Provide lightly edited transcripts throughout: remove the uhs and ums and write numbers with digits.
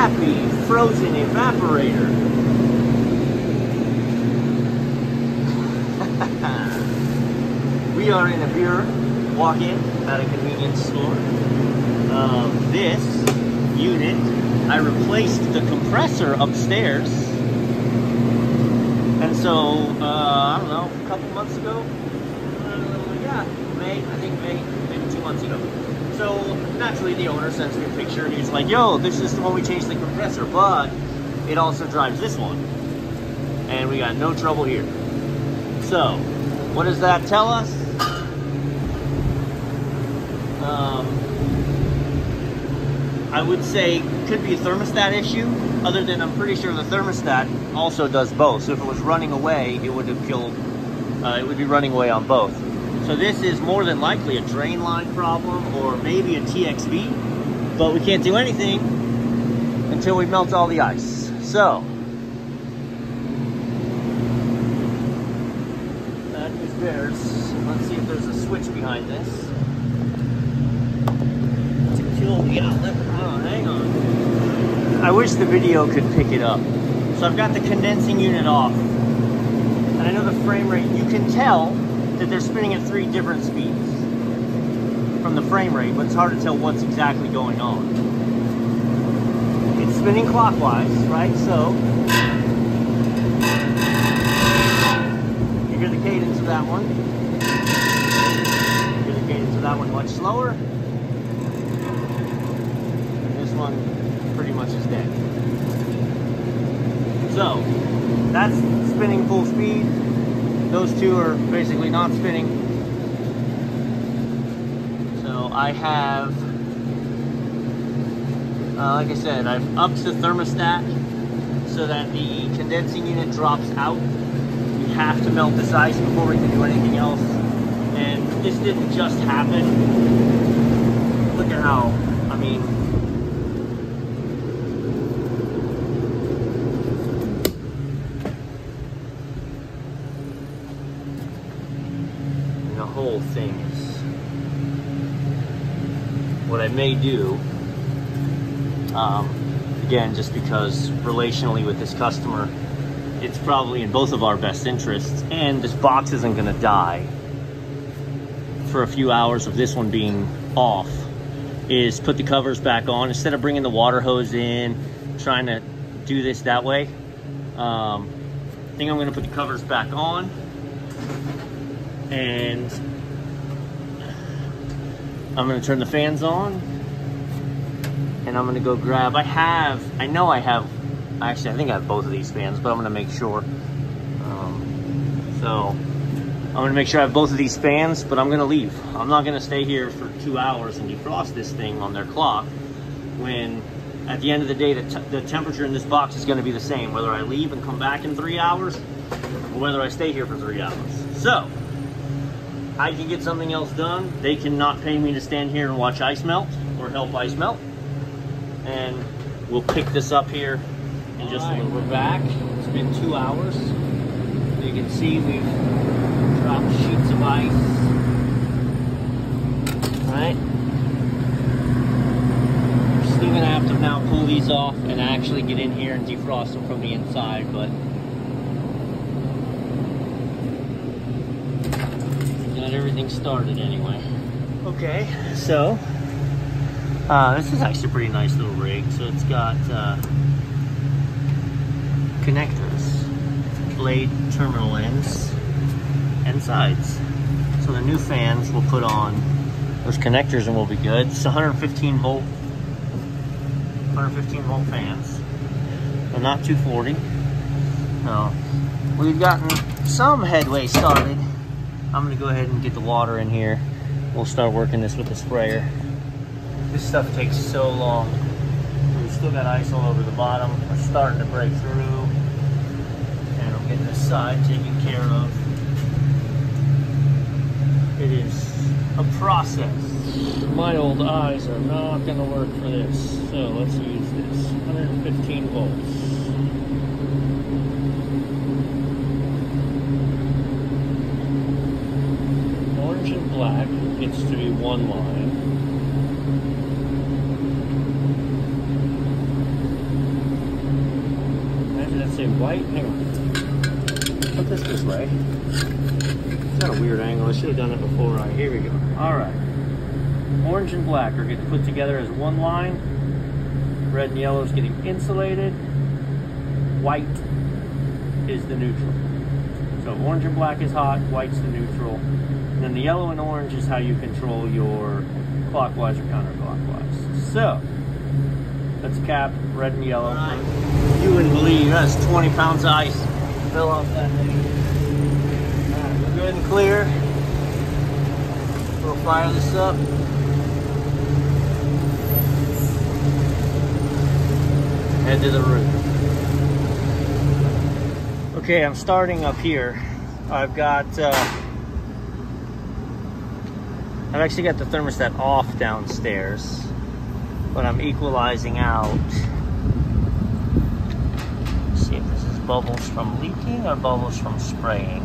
happy frozen evaporator. We are in a beer walk-in at a convenience store. This unit, I replaced the compressor upstairs. And so, I don't know, a couple months ago, yeah, May, maybe 2 months ago. So naturally the owner sends me a picture and he's like, yo, this is the one we changed the compressor, but it also drives this one. And we got no trouble here. So, what does that tell us? I would say could be a thermostat issue, other than I'm pretty sure the thermostat also does both. So if it was running away, it would have killed, it would be running away on both. So this is more than likely a drain line problem or maybe a TXV, but we can't do anything until we melt all the ice. So that is theirs. Let's see if there's a switch behind this to kill the outlet. Oh, hang on. I wish the video could pick it up. So I've got the condensing unit off, and I know the frame rate, you can tell that they're spinning at 3 different speeds from the frame rate, but it's hard to tell what's exactly going on. It's spinning clockwise, right? So you hear the cadence of that one. You hear the cadence of that one much slower. And this one pretty much is dead. So that's spinning full speed. Those two are basically not spinning. So I have, like I said, I've upped the thermostat so that the condensing unit drops out. We have to melt this ice before we can do anything else. And this didn't just happen. Look at how, I mean, the whole thing is, what I may do, again, just because relationally with this customer, it's probably in both of our best interests, and this box isn't gonna die for a few hours of this one being off, is put the covers back on instead of bringing the water hose in, trying to do this that way. I think I'm gonna put the covers back on, and I'm gonna turn the fans on, and I'm gonna go grab, I think I have both of these fans, but I'm gonna make sure. So I'm gonna make sure I have both of these fans, but I'm gonna leave. I'm not gonna stay here for 2 hours and defrost this thing on their clock when at the end of the day, the temperature in this box is gonna be the same, whether I leave and come back in 3 hours or whether I stay here for 3 hours. So I can get something else done. They cannot pay me to stand here and watch ice melt or help ice melt. And we'll pick this up here in just a little. We're back. It's been 2 hours. You can see we've dropped sheets of ice. Right? We're still gonna have to now pull these off and actually get in here and defrost them from the inside, but everything started anyway. Okay, so this is actually a pretty nice little rig. So it's got connectors, blade terminal ends, and sides. So the new fans will put on those connectors and we'll be good. It's 115 volt fans, but not 240. No, we've gotten some headway started. I'm gonna go ahead and get the water in here. We'll start working this with the sprayer. This stuff takes so long. We've still got ice all over the bottom. We're starting to break through. And I'm getting this side taken care of. It is a process. My old eyes are not gonna work for this. So let's use this. 115 volts. Black gets to be one line. say white? Hang on. Put this way. It's got a weird angle. I should have done it before. All right, here we go. All right. Orange and black are getting put together as one line. Red and yellow is getting insulated. White is the neutral. So orange and black is hot, white's the neutral. And then the yellow and orange is how you control your clockwise or counterclockwise. So, let's cap red and yellow. You wouldn't believe that's 20 pounds of ice fell off that thing. Alright, we're good and clear. We'll fire this up. Head to the roof. Okay, I'm starting up here. I've actually got the thermostat off downstairs, but I'm equalizing out. Let's see if this is bubbles from leaking or bubbles from spraying.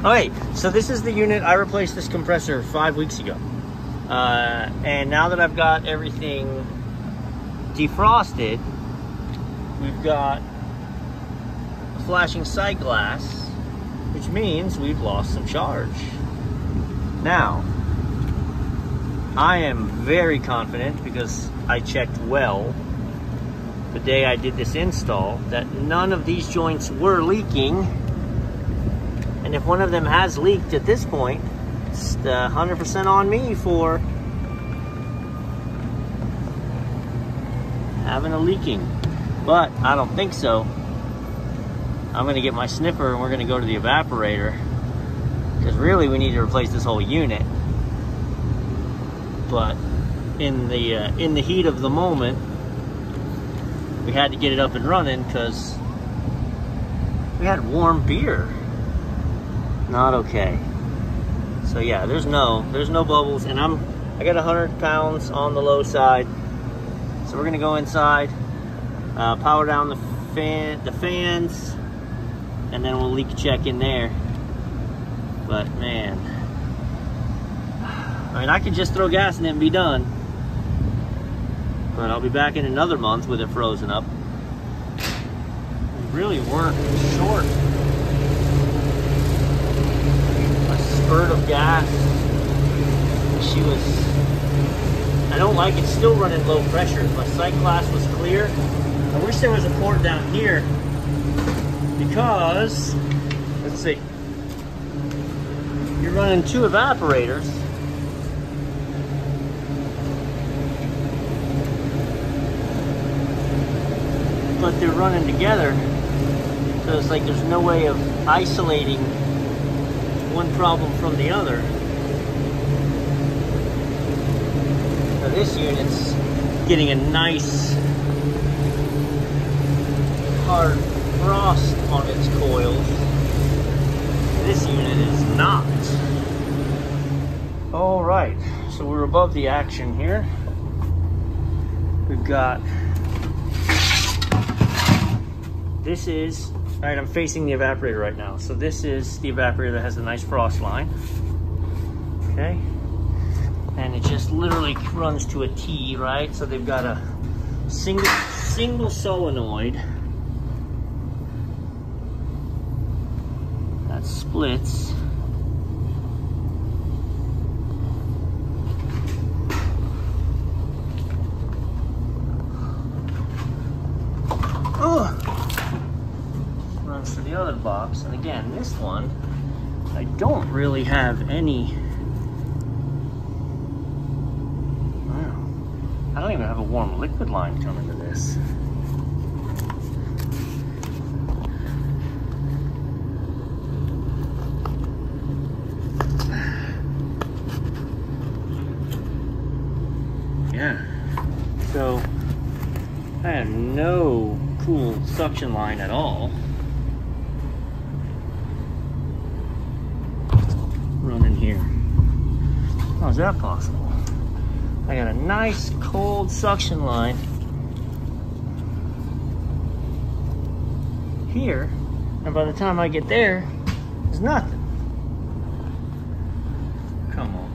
Okay, so this is the unit. I replaced this compressor 5 weeks ago. And now that I've got everything defrosted, we've got a flashing sight glass, which means we've lost some charge. Now, I am very confident, because I checked well the day I did this install, that none of these joints were leaking. And if one of them has leaked at this point, it's 100% on me for having a leaking. But I don't think so. I'm gonna get my sniffer and we're gonna go to the evaporator, because really we need to replace this whole unit. But in the heat of the moment, we had to get it up and running because we had warm beer. Not okay. So yeah, there's no bubbles, and I got 100 pounds on the low side. So we're gonna go inside, power down the fans, and then we'll leak check in there. But man, I mean, I could just throw gas in it and be done. But I'll be back in another month with it frozen up. We really weren't short a spurt of gas. I don't like it still running low pressure. My sight glass was clear. I wish there was a port down here, because, let's see, you're running 2 evaporators. But they're running together. So it's like there's no way of isolating one problem from the other. So this unit's getting a nice hard frost on its coils. This unit is not. All right, so we're above the action here. We've got, this is, all right, I'm facing the evaporator right now. So this is the evaporator that has a nice frost line. Okay, and it just literally runs to a T, right? So they've got a single solenoid that splits. Runs to the other box, and again, this one, I don't really have any. I don't even have a warm liquid line coming to this. Yeah, so I have no cool suction line at all running here. How is that possible? I got a nice cold suction line here, and by the time I get there, there's nothing. Come on.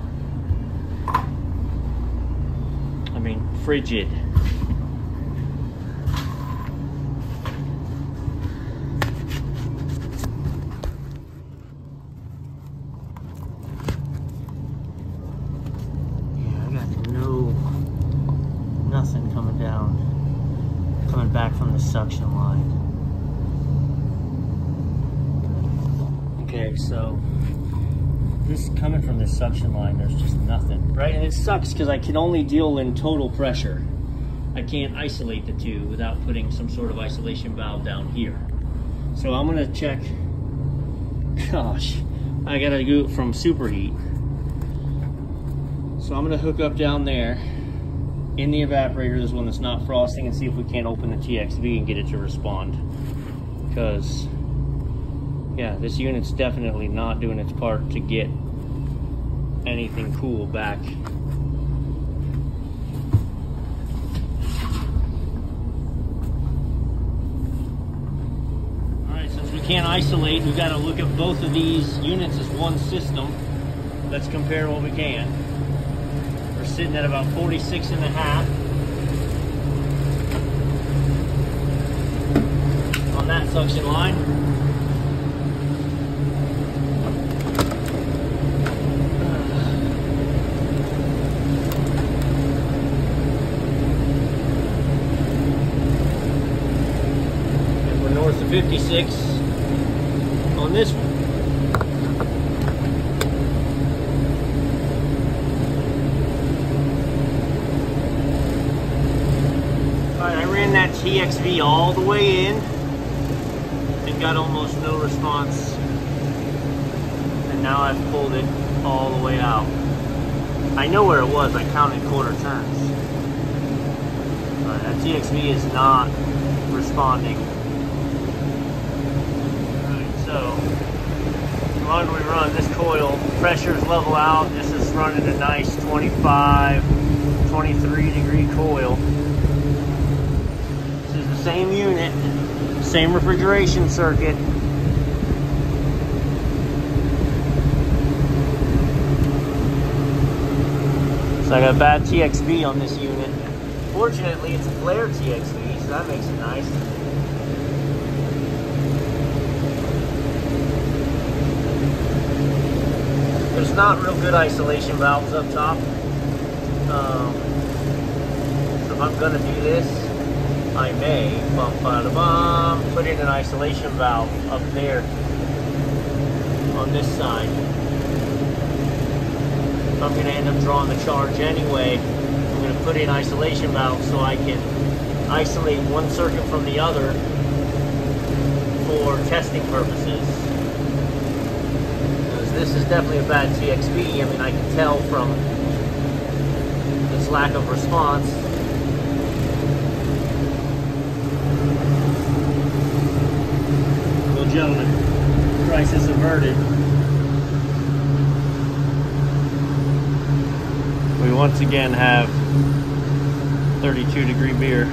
I mean, frigid. nothing coming down, coming back from the suction line. Okay, so this coming from this suction line, there's just nothing, right? And it sucks because I can only deal in total pressure. I can't isolate the two without putting some sort of isolation valve down here. So I'm gonna check, gosh, I gotta go from superheat. So I'm gonna hook up down there in the evaporator, this one that's not frosting, and see if we can't open the TXV and get it to respond. Because, yeah, this unit's definitely not doing its part to get anything cool back. Alright, since we can't isolate, we've got to look at both of these units as one system. Let's compare what we can. We're sitting at about 46.5 on that suction line. And we're north of 56 on this one. That TXV all the way in and got almost no response, and now I've pulled it all the way out. I know where it was, I counted quarter turns. That TXV is not responding. Alright, so as long as we run this coil, pressure's level out, this is running a nice 25, 23 degree coil. Same unit, same refrigeration circuit. So I got a bad TXV on this unit. Fortunately, it's a flare TXV, so that makes it nice. There's not real good isolation valves up top. So if I'm gonna do this, I may put in an isolation valve up there on this side. If I'm going to end up drawing the charge anyway, I'm going to put in isolation valves so I can isolate one circuit from the other for testing purposes. Because this is definitely a bad TXV. I mean, I can tell from its lack of response. Gentlemen, crisis averted. We once again have 32 degree beer.